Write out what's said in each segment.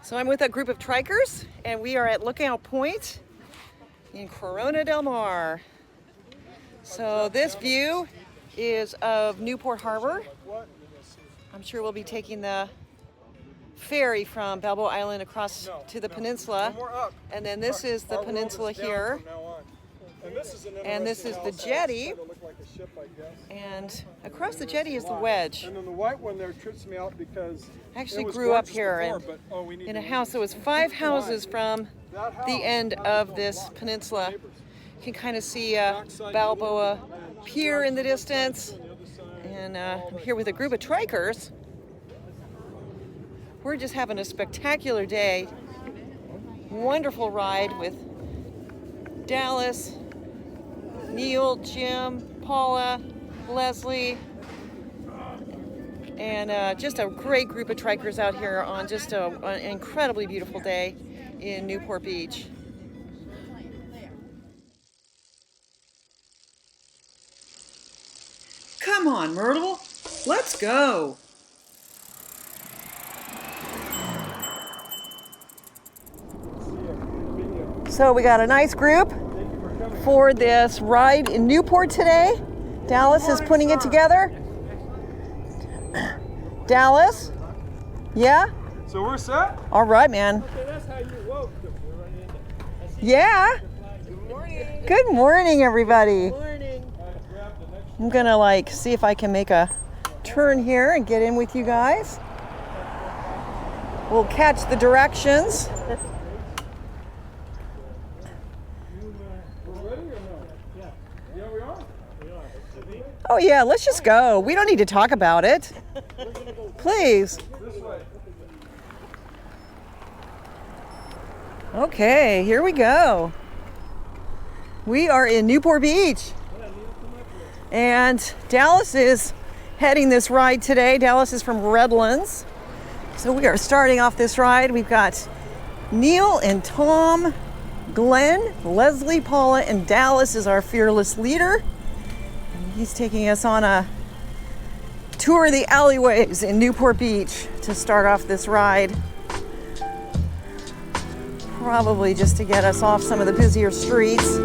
So I'm with a group of Trikers, and we are at Lookout Point in Corona del Mar. So this view is of Newport Harbor. I'm sure we'll be taking the ferry from Balboa Island across to the peninsula. And then this is the peninsula here. And this is the jetty. And across the jetty is the wedge. And then the white one there trips me out because I actually grew up here in a house. It was 5 houses from the end of this peninsula. You can kind of see Balboa Pier in the distance. And I'm here with a group of Trikers. We're just having a spectacular day. Wonderful ride with Dallas, Neil, Jim, Paula, Leslie, and just a great group of Trikers out here on just an incredibly beautiful day in Newport Beach. Come on, Myrtle, let's go. So we got a nice group for this ride in Newport today. Dallas is putting it together. Dallas? Yeah? So we're set? All right, man. Okay, that's how you woke. Yeah. Good morning. Good morning, everybody. Good morning. I'm gonna see if I can make a turn here and get in with you guys. We'll catch the directions. Oh yeah, let's just go. We don't need to talk about it. Please. Okay, here we go. We are in Newport Beach. And Dallas is heading this ride today. Dallas is from Redlands. So we are starting off this ride. We've got Neil and Tom, Glenn, Leslie, Paula, and Dallas is our fearless leader. He's taking us on a tour of the alleyways in Newport Beach to start off this ride. Probably just to get us off some of the busier streets.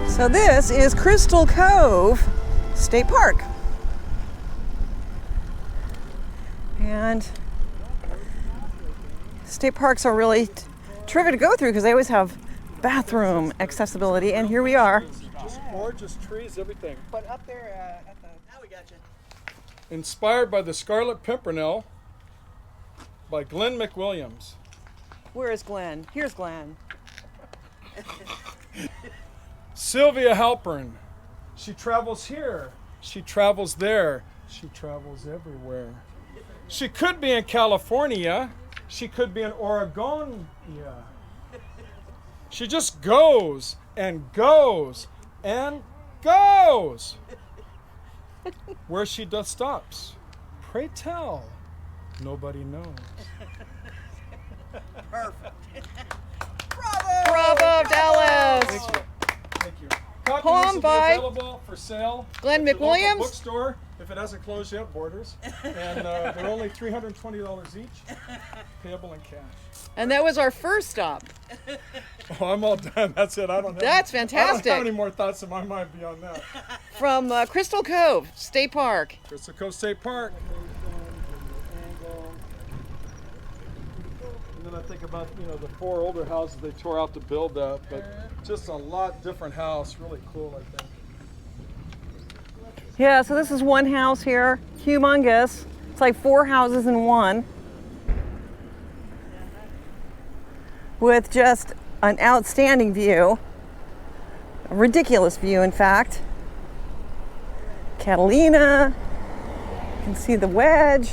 So this is Crystal Cove State Park. And state parks are really terrific to go through because they always have bathroom accessibility. And here we are. Just gorgeous trees, everything. But up there at the... Now we got you. Inspired by the Scarlet Pimpernel by Glen McWilliams. Where is Glenn? Here's Glenn. Sylvia Halpern. She travels here. She travels there. She travels everywhere. She could be in California. She could be in Oregon. Yeah. She just goes and goes and goes. Where she does stops, pray tell, nobody knows. Perfect. Bravo! Bravo, Dallas! Thank you. Thank you. Copies Poem will by be available for sale Glen at the local McWilliams. bookstore if it hasn't closed yet, Borders. And they're only $320 each, payable in cash. And that was our first stop. Oh, I'm all done. That's it. I don't have. That's I don't fantastic. have any more thoughts in my mind beyond that. From Crystal Cove State Park. Crystal Cove State Park. And then I think about the 4 older houses they tore out to build that, but just a lot different house. Really cool, I think. Yeah, so this is one house here, humongous. It's like 4 houses in one. With just an outstanding view. A ridiculous view, in fact. Catalina. You can see the wedge.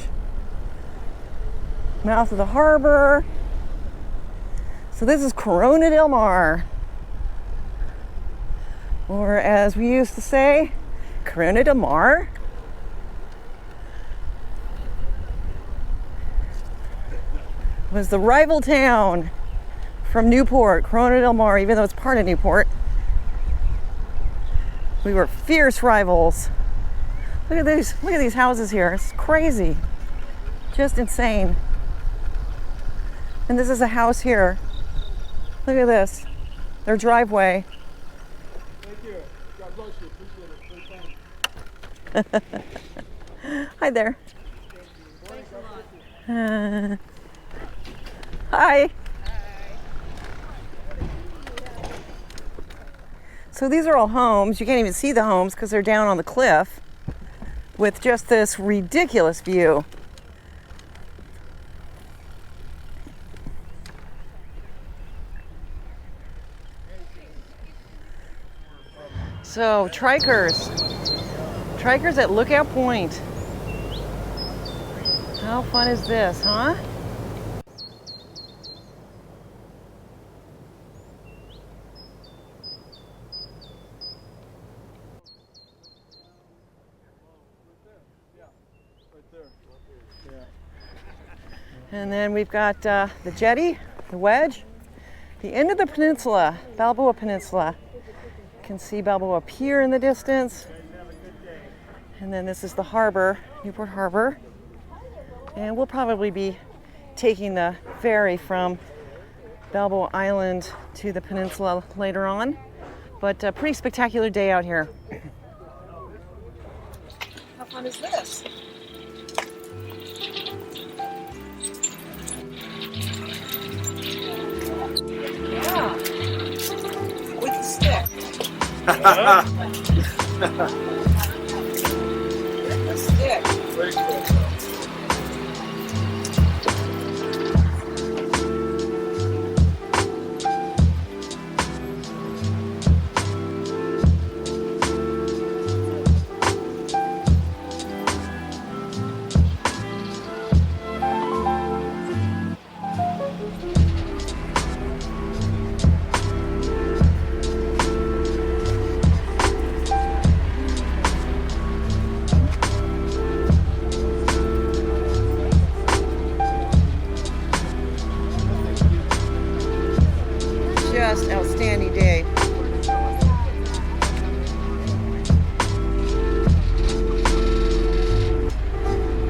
Mouth of the harbor. So this is Corona del Mar, or as we used to say, Corona del Mar. Was the rival town from Newport, Corona del Mar, even though it's part of Newport. We were fierce rivals. Look at these houses here. It's crazy. Just insane. And this is a house here. Look at this. Their driveway. Thank you. God bless you. Appreciate it. Hi there. Hi. So these are all homes. You can't even see the homes because they're down on the cliff with just this ridiculous view. So Trikers at Lookout Point. How fun is this, huh? And then we've got the jetty, the wedge, the end of the peninsula, Balboa Peninsula. You can see Balboa Pier in the distance. And then this is the harbor, Newport Harbor. And we'll probably be taking the ferry from Balboa Island to the peninsula later on. But a pretty spectacular day out here. How fun is this? Yeah. With the stick. The stick. Very cool. Just outstanding day.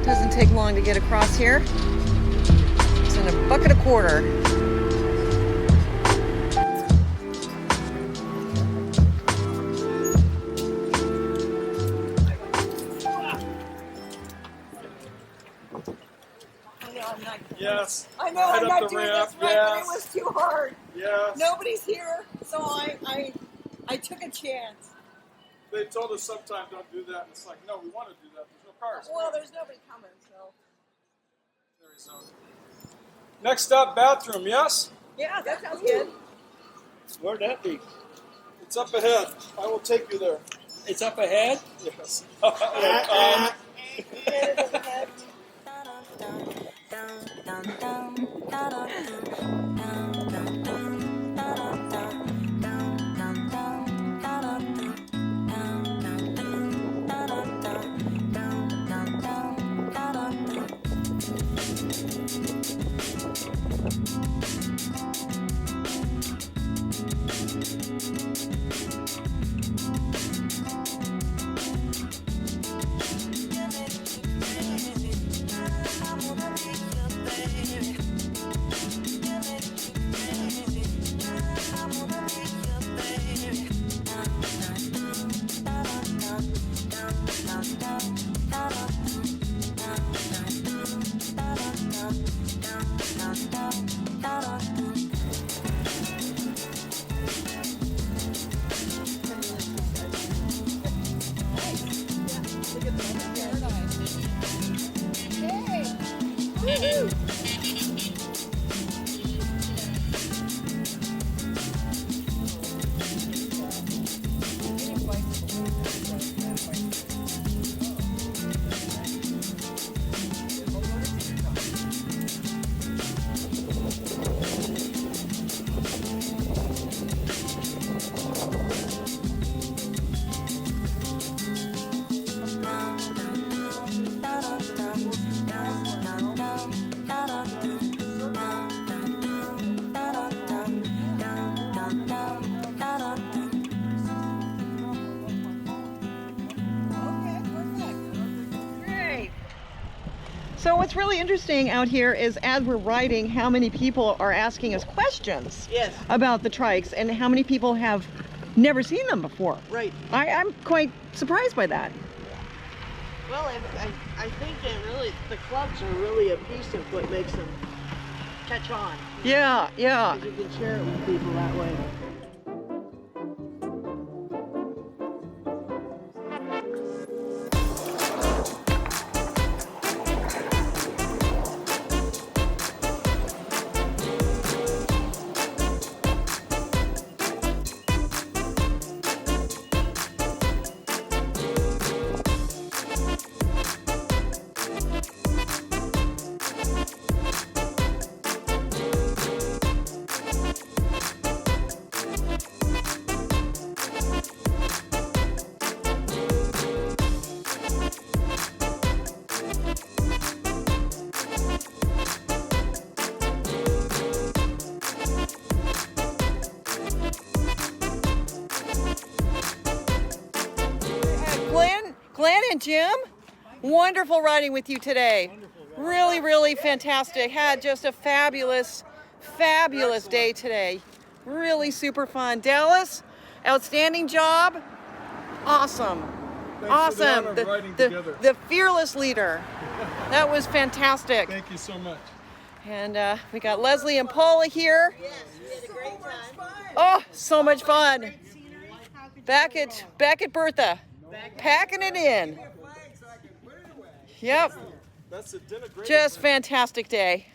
Doesn't take long to get across here. It's in a bucket a quarter. Yes. I know Head I'm up not the doing ramp. this right, Yes. but it was too hard. Yes. Nobody's here, so I took a chance. They told us sometime don't do that. And it's like, no, we want to do that. There's no cars. Well, there's nobody coming, so. Very soon. Next up, bathroom, yes? Yeah, that sounds good. Where'd that be? It's up ahead. I will take you there. It's up ahead? Yes. So what's really interesting out here is as we're riding, how many people are asking us questions Yes. about the trikes and how many people have never seen them before. Right. I'm quite surprised by that. Well, I think that really the clubs are really a piece of what makes them catch on. Yeah, yeah. You can share it with people that way. Glenn and Jim, wonderful riding with you today. Really, really fantastic. Had just a fabulous day today. Really super fun. Dallas, outstanding job. Awesome. Thanks for the honor of riding together. The fearless leader. That was fantastic. Thank you so much. And we got Leslie and Paula here. Yes, we had a great time. Oh, so much fun. Back at Bertha. Packing it in. Yep. That's a great Just fantastic day.